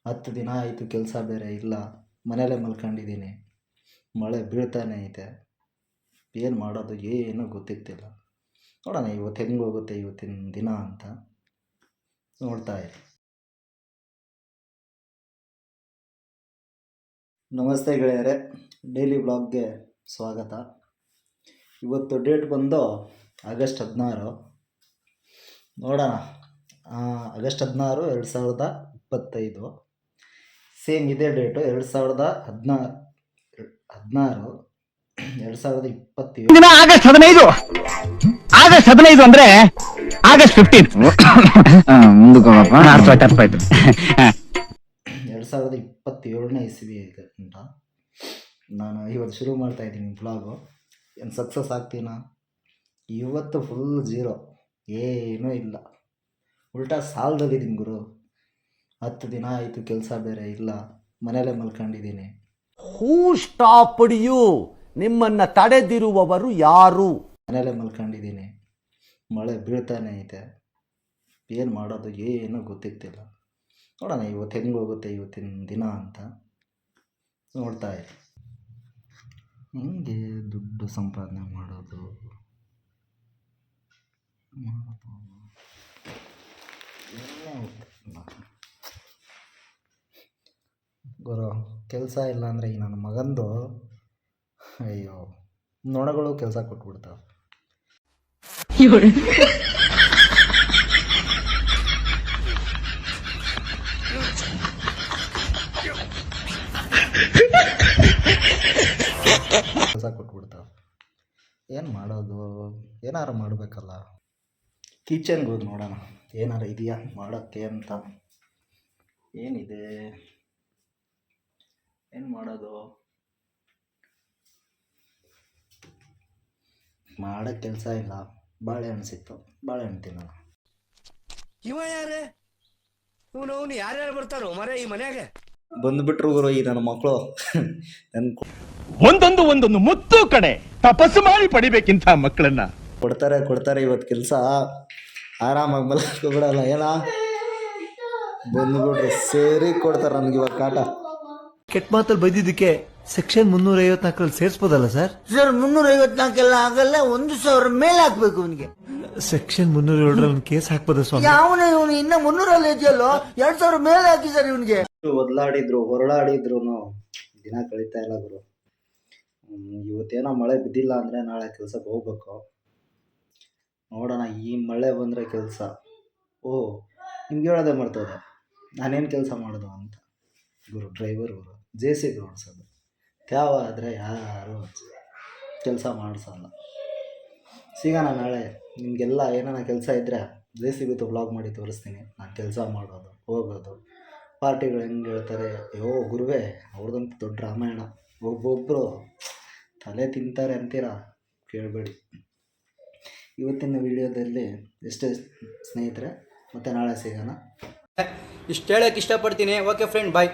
10 ದಿನ ಆಯಿತು, ಕೆಲಸ ಬೇರೆ ಇಲ್ಲ, ಮನೇಲೇ ಮಲ್ಕೊಂಡಿದ್ದೀನಿ. ಮಳೆ ಬೀಳ್ತಾನೆ ಐತೆ. ಏನು ಮಾಡೋದು ಏನೂ ಗೊತ್ತಿಗ್ತಿಲ್ಲ. ನೋಡೋಣ ಇವತ್ತು ಹೆಂಗೆ ಹೋಗುತ್ತೆ ಇವತ್ತಿನ ದಿನ ಅಂತ ನೋಡ್ತಾ ಇರಿ. ನಮಸ್ತೆ ಗೆಳೆಯರೆ, ಡೈಲಿ ವ್ಲಾಗ್ಗೆ ಸ್ವಾಗತ. ಇವತ್ತು ಡೇಟ್ ಬಂದು ಆಗಸ್ಟ್ 16. ನೋಡೋಣ, ಆಗಸ್ಟ್ 16 2025. ಸೇಮ್ ಇದೇ ಡೇಟು 2016 2027. ಆಗಸ್ಟ್ 15. ಆಗಸ್ಟ್ 15 ಅಂದ್ರೆ ಆಗಸ್ಟ್ 15 ಮುಂದಕ್ಕೆ 2027ನೇ ಇಸ್ವಿ ಇದೆ ಅಂತ ನಾನು ಇವತ್ತು ಶುರು ಮಾಡ್ತಾ ಇದ್ದೀನಿ ಬ್ಲಾಗು. ಏನು ಸಕ್ಸಸ್ ಆಗ್ತೀನಾ? ಇವತ್ತು ಫುಲ್ ಜೀರೋ, ಏನೂ ಇಲ್ಲ, ಉಲ್ಟಾ ಸಾಲದಲ್ಲಿದ್ದೀನಿ ಗುರು. 10 ದಿನ ಆಯಿತು, ಕೆಲಸ ಬೇರೆ ಇಲ್ಲ, ಮನೇಲೇ ಮಲ್ಕೊಂಡಿದ್ದೀನಿ. ಹೂ ಸ್ಟಾಪ್ಡ್ ಯು? ನಿಮ್ಮನ್ನು ತಡೆದಿರುವವರು ಯಾರು? ಮನೇಲೇ ಮಲ್ಕೊಂಡಿದ್ದೀನಿ. ಮಳೆ ಬೀಳ್ತಾನೆ ಐತೆ. ಏನು ಮಾಡೋದು ಏನೂ ಗೊತ್ತಿಗ್ತಿಲ್ಲ. ನೋಡೋಣ ಇವತ್ತು ಹೆಂಗೆ ಹೋಗುತ್ತೆ ಇವತ್ತಿನ ದಿನ ಅಂತ ನೋಡ್ತಾ ಇರಿ. ಹೆಂಗೆ ದುಡ್ಡು ಸಂಪಾದನೆ ಮಾಡೋದು ಗುರು. ಕೆಲಸ ಇಲ್ಲ ಅಂದರೆ ಈ ನನ್ನ ಮಗಂದು ಅಯ್ಯೋ ನೊಣಗಳು ಕೆಲಸ ಕೊಟ್ಬಿಡ್ತಾವೆ. ಕೆಲಸ ಕೊಟ್ಬಿಡ್ತಾವೆ. ಏನು ಮಾಡೋದು? ಏನಾರು ಮಾಡಬೇಕಲ್ಲ. ಕಿಚನ್ಗೆ ಹೋಗಿ ನೋಡೋಣ ಏನಾರು ಇದೆಯಾ ಮಾಡೋಕ್ಕೆ ಅಂತ. ಏನಿದೆ, ಏನು ಮಾಡೋದು? ಮಾಡೋಕ್ಕೆ ಕೆಲಸ ಇಲ್ಲ. ಬಾಳೆಹಣ್ಣು ಸಿಕ್ತು, ಬಾಳೆಹಣ್ಣು ತಿನ್ನೋಣ. ಇವ ಯಾರೇ? ಇವನು ಯಾರ್ಯಾರು ಬರ್ತಾರೋ ಮರೆ ಈ ಮನ್ಯಾಗ? ಬಂದ್ಬಿಟ್ರು ಗುರು ಈ ನನ್ನ ಮಕ್ಕಳು. ಒಂದೊಂದು ಮುತ್ತು ಕಡೆ ತಪಸ್ಸು ಮಾಡಿ ಪಡಿಬೇಕಿಂತ ಮಕ್ಕಳನ್ನ. ಕೊಡ್ತಾರೆ ಇವತ್ತು ಕೆಲಸ. ಆರಾಮಾಗಿ ಮಲ್ಕೊಬಿಡಲ್ಲ. ಏನ ಬಂದ್ಬಿಟ್ರೆ ಸೇರಿ ಕೊಡ್ತಾರೆ ನನಗೆ ಇವಾಗ ಕಾಟ. ಕೆಟ್ಟ ಮಾತಲ್ಲಿ ಬೈದಿದ್ದಕ್ಕೆ ಸೆಕ್ಷನ್ 354 ಸೇರಿಸಬಹುದಲ್ಲ ಸರ್? ಸರ್ 354 ಆಗಲ್ಲ, 1000 ಮೇಲೆ ಹಾಕ್ಬೇಕು ಅವನಿಗೆ. ಸೆಕ್ಷನ್ 307 ಕೇಸ್ ಹಾಕ್ಬೋದ ಸ್ವಾಮಿ? ಅವನು ಇನ್ನ 300 ಇದೆಯಲ್ಲೋ, 2000 ಮೇಲೆ ಹಾಕಿ ಸರ್ ಇವನಿಗೆ. ಒದ್ಲಾಡಿದ್ರು ಹೊರಳಾಡಿದ್ರು ದಿನ ಕಳೀತಾ ಇಲ್ಲ ಗುರು. ಇವತ್ತೇನೋ ಮಳೆ ಬಿದ್ದಿಲ್ಲ ಅಂದರೆ ನಾಳೆ ಕೆಲ್ಸಕ್ಕೆ ಹೋಗ್ಬೇಕು. ನೋಡೋಣ, ಈ ಮಳೆ ಬಂದರೆ ಕೆಲಸ. ನಿಮ್ಗೆ ಹೇಳೋದೇ ಮರ್ತೋದೆ, ನಾನೇನು ಕೆಲಸ ಮಾಡೋದು ಅಂತ ಗುರು. ಡ್ರೈವರ್ ಗುರು, JCB ಓಡಿಸೋದು. ತ್ಯಾವ ಆದರೆ ಯಾರು ಕೆಲಸ ಮಾಡಿಸಲ್ಲ. ಸಿಗೋಣ ನಾಳೆ. ನಿಮಗೆಲ್ಲ ಏನಾನ ಕೆಲಸ ಇದ್ದರೆ JCB ವ್ಲಾಗ್ ಮಾಡಿ ತೋರಿಸ್ತೀನಿ. ನಾನು ಕೆಲಸ ಮಾಡೋದು, ಹೋಗೋದು, ಪಾರ್ಟಿಗಳು ಹೆಂಗೆ ಹೇಳ್ತಾರೆ. ಅಯ್ಯೋ ಗುರುವೇ, ಅವ್ರದ್ದಂತೂ ದೊಡ್ಡ ರಾಮಾಯಣ. ಒಬ್ಬೊಬ್ಬರು ತಲೆ ತಿಂತಾರೆ ಅಂತೀರಾ, ಕೇಳಬೇಡಿ. ಇವತ್ತಿನ ವಿಡಿಯೋದಲ್ಲಿ ಎಷ್ಟೇ ಸ್ನೇಹಿತರೆ, ಮತ್ತೆ ನಾಳೆ ಸಿಗೋಣ. ಇಷ್ಟು ಹೇಳಕ್ಕೆ ಇಷ್ಟಪಡ್ತೀನಿ. ಓಕೆ ಫ್ರೆಂಡ್, ಬಾಯ್.